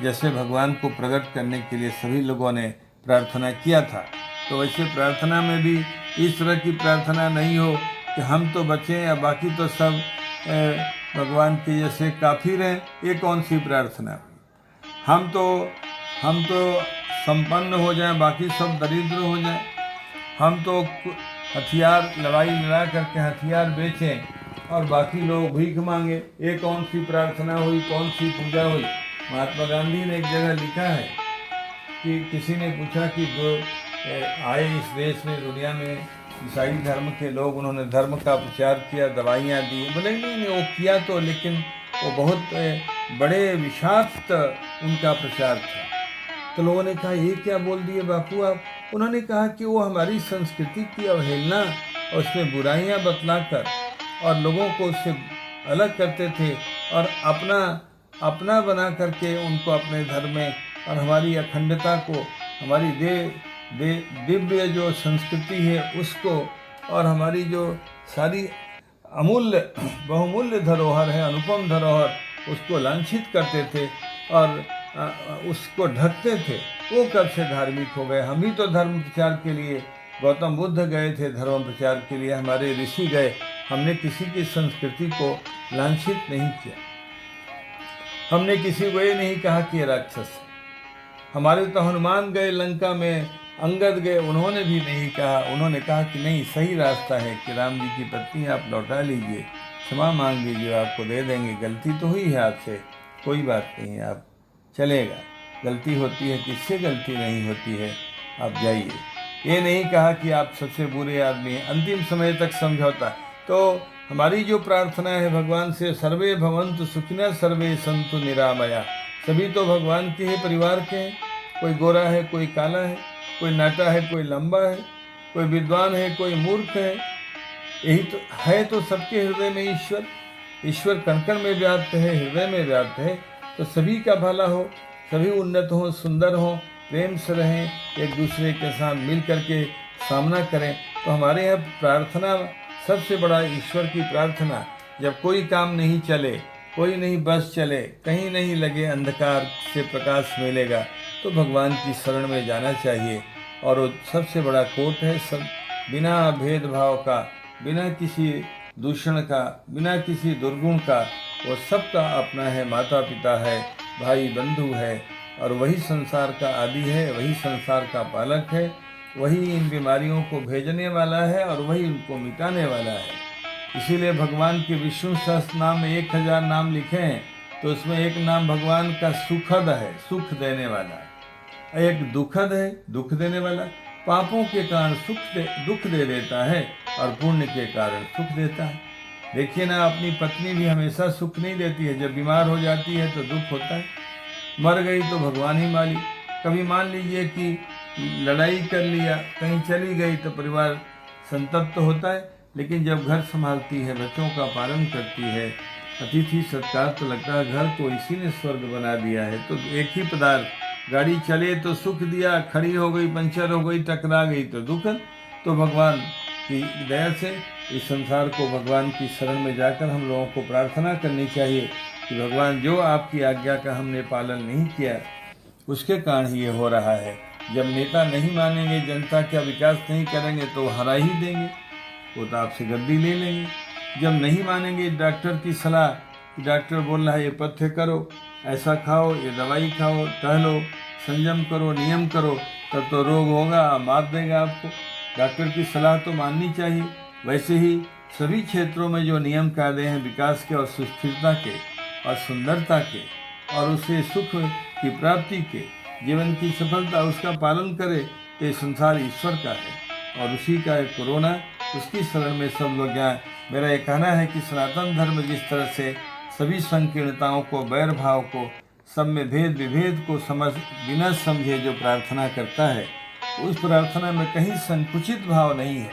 जैसे भगवान को प्रकट करने के लिए सभी लोगों ने प्रार्थना किया था। तो वैसे प्रार्थना में भी इस तरह की प्रार्थना नहीं हो कि हम तो बचें या बाकी तो सब भगवान के जैसे काफिर हैं। ये कौन सी प्रार्थना? हम तो संपन्न हो जाएं, बाकी सब दरिद्र हो जाएं। हम तो हथियार लड़ा करके हथियार बेचें और बाकी लोग भीख मांगे। ये कौन सी प्रार्थना हुई, कौन सी पूजा हुई? महात्मा गांधी ने एक जगह लिखा है कि किसी ने पूछा कि जो आए इस देश में, दुनिया में ईसाई धर्म के लोग, उन्होंने धर्म का प्रचार किया, दवाइयाँ दी। बोले नहीं, वो किया तो, लेकिन वो बहुत बड़े विषाक्त उनका प्रचार था। तो लोगों ने कहा ये क्या बोल दिए बापू आप? उन्होंने कहा कि वो हमारी संस्कृति की अवहेलना और उसमें बुराइयां बतलाकर और लोगों को उससे अलग करते थे और अपना बना करके उनको अपने धर्म में, और हमारी अखंडता को, हमारी दिव्य जो संस्कृति है उसको, और हमारी जो सारी अमूल्य बहुमूल्य धरोहर है, अनुपम धरोहर, उसको लांछित करते थे और उसको ढकते थे। वो कब से धार्मिक हो गए? हम ही तो धर्म प्रचार के लिए, गौतम बुद्ध गए थे धर्म प्रचार के लिए, हमारे ऋषि गए। हमने किसी की संस्कृति को लांछित नहीं किया। हमने किसी को ये नहीं कहा कि राक्षस है। हमारे तो हनुमान गए लंका में, अंगद गए, उन्होंने भी नहीं कहा। उन्होंने कहा कि नहीं, सही रास्ता है कि राम जी की पत्नी आप लौटा लीजिए, क्षमा मांग लीजिए, आपको दे देंगे, गलती तो हुई है आपसे, कोई बात नहीं है, आप चलेगा। गलती होती है, किससे गलती नहीं होती है, आप जाइए। ये नहीं कहा कि आप सबसे बुरे आदमी हैं। अंतिम समय तक समझौता। तो हमारी जो प्रार्थना है भगवान से, सर्वे भवन्तु सुखिनः सर्वे सन्तु निरामया। सभी तो भगवान के ही परिवार के हैं। कोई गोरा है, कोई काला है, कोई नाटा है, कोई लंबा है, कोई विद्वान है, कोई मूर्ख है। यही तो है। तो सबके हृदय में ईश्वर कण कण में व्याप्त है, हृदय में व्याप्त है। तो सभी का भला हो, सभी उन्नत हो, सुंदर हो, प्रेम से रहें, एक दूसरे के साथ मिल करके सामना करें। तो हमारे यहाँ प्रार्थना सबसे बड़ा, ईश्वर की प्रार्थना। जब कोई काम नहीं चले, कोई नहीं बस चले, कहीं नहीं लगे, अंधकार से प्रकाश मिलेगा, तो भगवान की शरण में जाना चाहिए। और वो सबसे बड़ा कोट है, सब बिना भेदभाव का, बिना किसी दूषण का, बिना किसी दुर्गुण का, वो सबका अपना है, माता पिता है, भाई बंधु है, और वही संसार का आदि है, वही संसार का पालक है, वही इन बीमारियों को भेजने वाला है और वही उनको मिटाने वाला है। इसीलिए भगवान के विष्णु सहस्त्र नाम में 1000 नाम लिखे हैं, तो उसमें एक नाम भगवान का सुखद है, सुख देने वाला है। एक दुखद है, दुख देने वाला। पापों के कारण दुख दे देता है और पुण्य के कारण सुख देता है। देखिए ना, अपनी पत्नी भी हमेशा सुख नहीं देती है। जब बीमार हो जाती है तो दुख होता है। मर गई तो भगवान ही मालिक। कभी मान लीजिए कि लड़ाई कर लिया, कहीं चली गई तो परिवार संतप्त होता है, लेकिन जब घर संभालती है, बच्चों का पालन करती है, अतिथि सत्कार, तो लगता है घर को इसी ने स्वर्ग बना दिया है। तो एक ही पदार्थ, गाड़ी चले तो सुख दिया, खड़ी हो गई, पंचर हो गई, टकरा गई तो दुख। तो भगवान की दया से इस संसार को, भगवान की शरण में जाकर हम लोगों को प्रार्थना करनी चाहिए कि भगवान, जो आपकी आज्ञा का हमने पालन नहीं किया, उसके कारण ही ये हो रहा है। जब नेता नहीं मानेंगे, जनता का विकास नहीं करेंगे, तो हरा ही देंगे, वो तो आपसे गद्दी ले लेंगे। जब नहीं मानेंगे डॉक्टर की सलाह, डॉक्टर बोल रहा है ये पथ्य करो, ऐसा खाओ, ये दवाई खाओ, टहलो, संयम करो, नियम करो, तब तो रोग होगा, मार देगा आपको। डॉक्टर की सलाह तो माननी चाहिए। वैसे ही सभी क्षेत्रों में जो नियम कायदे हैं विकास के और सुस्थिरता के और सुंदरता के और उसे सुख की प्राप्ति के, जीवन की सफलता, उसका पालन करे, तो संसार ईश्वर का है और उसी का एक कोरोना, उसकी शरण में सब लोग जाएं। मेरा ये कहना है कि सनातन धर्म जिस तरह से सभी संकीर्णताओं को, बैर भाव को, सब में भेद विभेद को बिना समझे जो प्रार्थना करता है, उस प्रार्थना में कहीं संकुचित भाव नहीं है।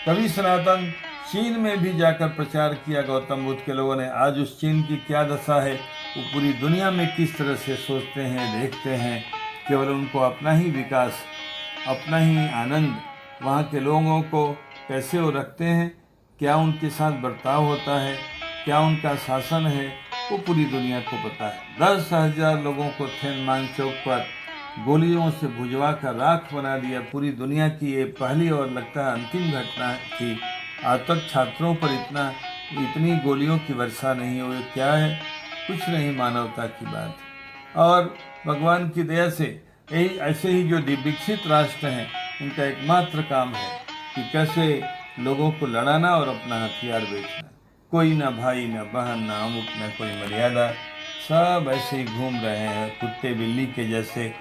कभी सनातन चीन में भी जाकर प्रचार किया गौतम बुद्ध के लोगों ने। आज उस चीन की क्या दशा है, वो पूरी दुनिया में किस तरह से सोचते हैं, देखते हैं, केवल उनको अपना ही विकास, अपना ही आनंद, वहाँ के लोगों को कैसे वो रखते हैं, क्या उनके साथ बर्ताव होता है, क्या उनका शासन है, वो पूरी दुनिया को पता है। 10,000 लोगों को थेनमान चौक पर गोलियों से भुजवा कर राख बना दिया। पूरी दुनिया की ये पहली और लगता है अंतिम घटना थी। आज तक छात्रों पर इतनी गोलियों की वर्षा नहीं हुई। क्या है? कुछ नहीं, मानवता की बात। और भगवान की दया से यही ऐसे ही जो विकसित राष्ट्र हैं उनका एकमात्र काम है कि कैसे लोगों को लड़ाना और अपना हथियार बेचना। कोई ना भाई, ना बहन, ना अमुक, ना कोई मर्यादा, सब ऐसे ही घूम रहे हैं कुत्ते बिल्ली के जैसे।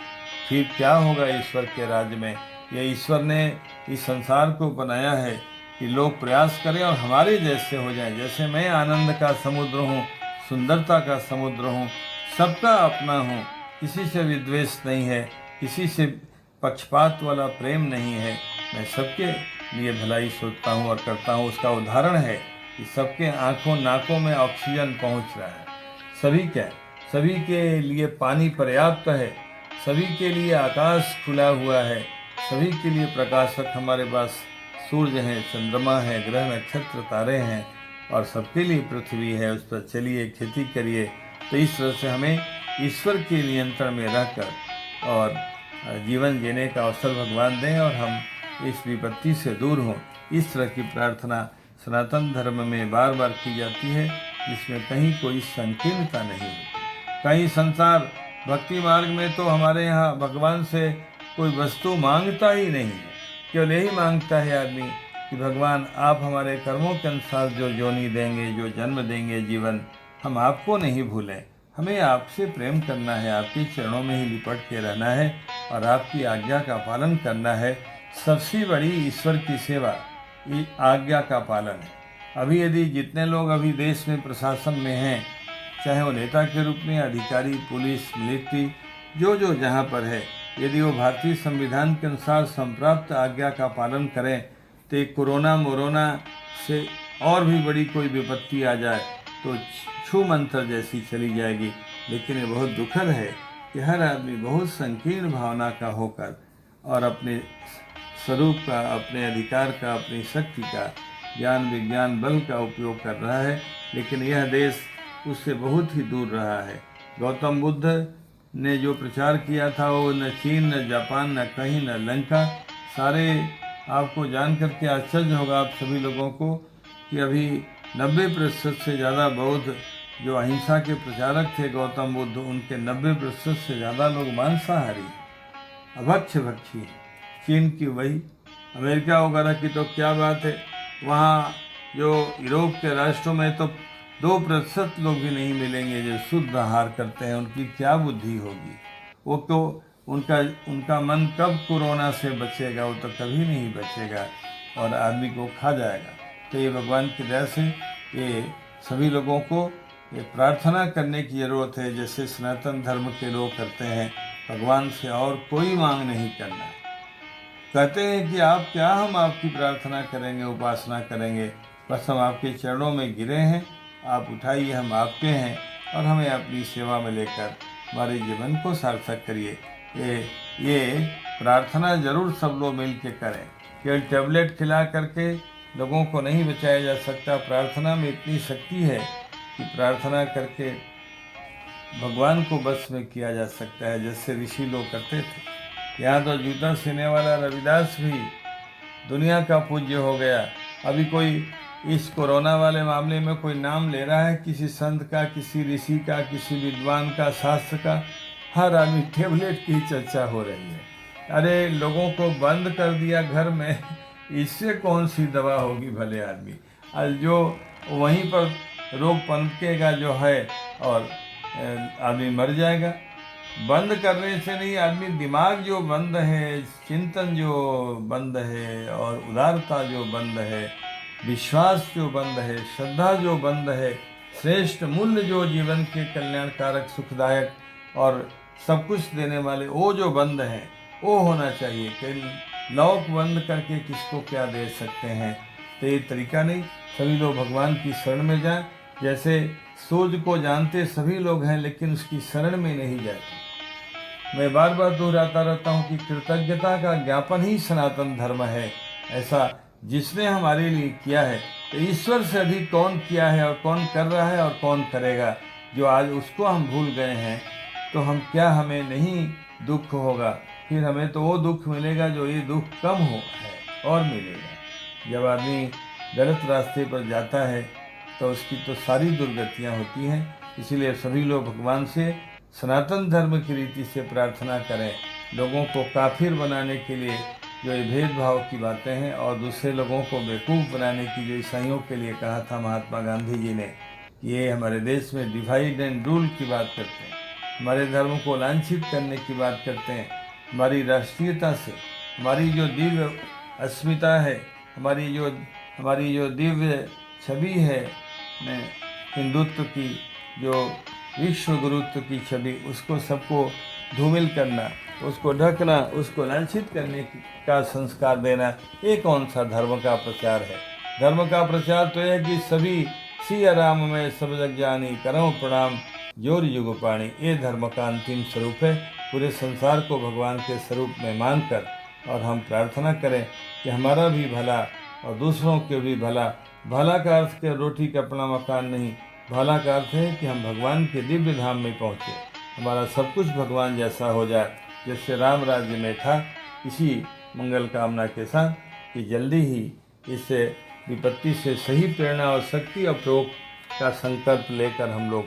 फिर क्या होगा ईश्वर के राज्य में? ये ईश्वर ने इस संसार को बनाया है कि लोग प्रयास करें और हमारे जैसे हो जाएं। जैसे मैं आनंद का समुद्र हूँ, सुंदरता का समुद्र हूँ, सबका अपना हूँ, किसी से विद्वेष नहीं है, किसी से पक्षपात वाला प्रेम नहीं है। मैं सबके लिए भलाई सोचता हूँ और करता हूँ। उसका उदाहरण है कि सबके आँखों नाकों में ऑक्सीजन पहुँच रहा है। सभी के लिए पानी पर्याप्त है, सभी के लिए आकाश खुला हुआ है, सभी के लिए प्रकाशक हमारे पास सूर्य है, चंद्रमा है, ग्रह नक्षत्र तारे हैं, और सबके लिए पृथ्वी है। उस पर चलिए, खेती करिए। तो इस तरह से हमें ईश्वर के नियंत्रण में रहकर और जीवन जीने का अवसर भगवान दें और हम इस विपत्ति से दूर हों। इस तरह की प्रार्थना सनातन धर्म में बार बार की जाती है, जिसमें कहीं कोई संकीर्णता नहीं होती। कहीं संसार भक्ति मार्ग में तो हमारे यहाँ भगवान से कोई वस्तु मांगता ही नहीं है। केवल यही मांगता है आदमी कि भगवान आप हमारे कर्मों के अनुसार जो योनि देंगे, जो जन्म देंगे, जीवन, हम आपको नहीं भूलें। हमें आपसे प्रेम करना है, आपके चरणों में ही लिपट के रहना है और आपकी आज्ञा का पालन करना है। सबसे बड़ी ईश्वर की सेवा आज्ञा का पालन है। अभी यदि जितने लोग अभी देश में प्रशासन में हैं, चाहे वो नेता के रूप में, अधिकारी, पुलिस, मिलिट्री, जो जहाँ पर है, यदि वो भारतीय संविधान के अनुसार संप्राप्त आज्ञा का पालन करें तो एक कोरोना मोरोना से और भी बड़ी कोई विपत्ति आ जाए तो छू मंत्र जैसी चली जाएगी। लेकिन ये बहुत दुखद है कि हर आदमी बहुत संकीर्ण भावना का होकर और अपने स्वरूप का, अपने अधिकार का, अपनी शक्ति का, ज्ञान विज्ञान बल का उपयोग कर रहा है, लेकिन यह देश उससे बहुत ही दूर रहा है। गौतम बुद्ध ने जो प्रचार किया था वो न चीन, न जापान, न कहीं, न लंका। सारे आपको जान करके आश्चर्य होगा आप सभी लोगों को कि अभी 90% से ज़्यादा बौद्ध जो अहिंसा के प्रचारक थे गौतम बुद्ध, उनके 90% से ज़्यादा लोग मांसाहारी, अभक्ष्य भक्षी हैं। चीन की वही, अमेरिका वगैरह की तो क्या बात है। वहाँ जो यूरोप के राष्ट्रों में तो 2% लोग भी नहीं मिलेंगे जो शुद्ध आहार करते हैं। उनकी क्या बुद्धि होगी? वो तो उनका मन कब कोरोना से बचेगा? वो तो कभी नहीं बचेगा और आदमी को खा जाएगा। तो ये भगवान की दया से ये सभी लोगों को ये प्रार्थना करने की ज़रूरत है, जैसे सनातन धर्म के लोग करते हैं। भगवान से और कोई मांग नहीं करना। कहते हैं कि आप क्या, हम आपकी प्रार्थना करेंगे, उपासना करेंगे, बस हम आपके चरणों में गिरे हैं, आप उठाइए, हम आपके हैं और हमें अपनी सेवा में लेकर हमारे जीवन को सार्थक करिए। ये प्रार्थना जरूर सब लोग मिल के करें। केवल टैबलेट खिला करके लोगों को नहीं बचाया जा सकता। प्रार्थना में इतनी शक्ति है कि प्रार्थना करके भगवान को बस में किया जा सकता है, जैसे ऋषि लोग करते थे। यहाँ तो जूता सीने वाला रविदास भी दुनिया का पूज्य हो गया। अभी कोई इस कोरोना वाले मामले में कोई नाम ले रहा है किसी संत का, किसी ऋषि का, किसी विद्वान का, शास्त्र का, हर आदमी टेबलेट की चर्चा हो रही है। अरे लोगों को बंद कर दिया घर में, इससे कौन सी दवा होगी भले आदमी? आज जो वहीं पर रोग पनपेगा जो है और आदमी मर जाएगा। बंद करने से नहीं, आदमी दिमाग जो बंद है, चिंतन जो बंद है और उदारता जो बंद है, विश्वास जो बंद है, श्रद्धा जो बंद है, श्रेष्ठ मूल्य जो जीवन के कल्याणकारक, सुखदायक और सब कुछ देने वाले वो जो बंद है, वो होना चाहिए। कि लौक बंद करके किसको क्या दे सकते हैं? तो ये तरीका नहीं। सभी लोग भगवान की शरण में जाएं। जैसे सूर्य को जानते सभी लोग हैं लेकिन उसकी शरण में नहीं जाते। मैं बार बार दोहराता रहता हूँ कि कृतज्ञता का ज्ञापन ही सनातन धर्म है। ऐसा जिसने हमारे लिए किया है, तो ईश्वर से अधिक कौन किया है और कौन कर रहा है और कौन करेगा? जो आज उसको हम भूल गए हैं, तो हमें नहीं दुख होगा, फिर हमें तो वो दुख मिलेगा जो ये दुख कम हो है और मिलेगा। जब आदमी गलत रास्ते पर जाता है तो उसकी तो सारी दुर्गतियाँ होती हैं। इसीलिए सभी लोग भगवान से सनातन धर्म की रीति से प्रार्थना करें। लोगों को काफिर बनाने के लिए जो ये भेदभाव की बातें हैं और दूसरे लोगों को बेवकूफ़ बनाने की जो ईसाइयों के लिए कहा था महात्मा गांधी जी ने, ये हमारे देश में डिवाइड एंड रूल की बात करते हैं, हमारे धर्म को लांछित करने की बात करते हैं। हमारी राष्ट्रीयता से, हमारी जो दिव्य अस्मिता है, हमारी जो दिव्य छवि है हिंदुत्व की, जो विश्व गुरुत्व की छवि, उसको सबको धूमिल करना, उसको ढकना, उसको लांछित करने का संस्कार देना, ये कौन सा धर्म का प्रचार है? धर्म का प्रचार तो यह है कि सभी सिया राम में सब जग जानी, करो प्रणाम जोर युग पाणी। ये धर्म का अंतिम स्वरूप है। पूरे संसार को भगवान के स्वरूप में मानकर और हम प्रार्थना करें कि हमारा भी भला और दूसरों के भी भला। भला का अर्थ के रोटी कपड़ा मकान नहीं, भला का अर्थ है कि हम भगवान के दिव्य धाम में पहुँचे, हमारा सब कुछ भगवान जैसा हो जाए जैसे राम राज्य में था। इसी मंगल कामना के साथ कि जल्दी ही इस विपत्ति से सही प्रेरणा और शक्ति और प्रयोग का संकल्प लेकर हम लोग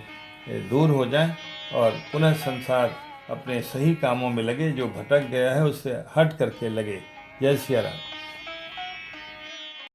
दूर हो जाएं और पुनः संसार अपने सही कामों में लगे, जो भटक गया है उससे हट करके लगे। जय सिया राम।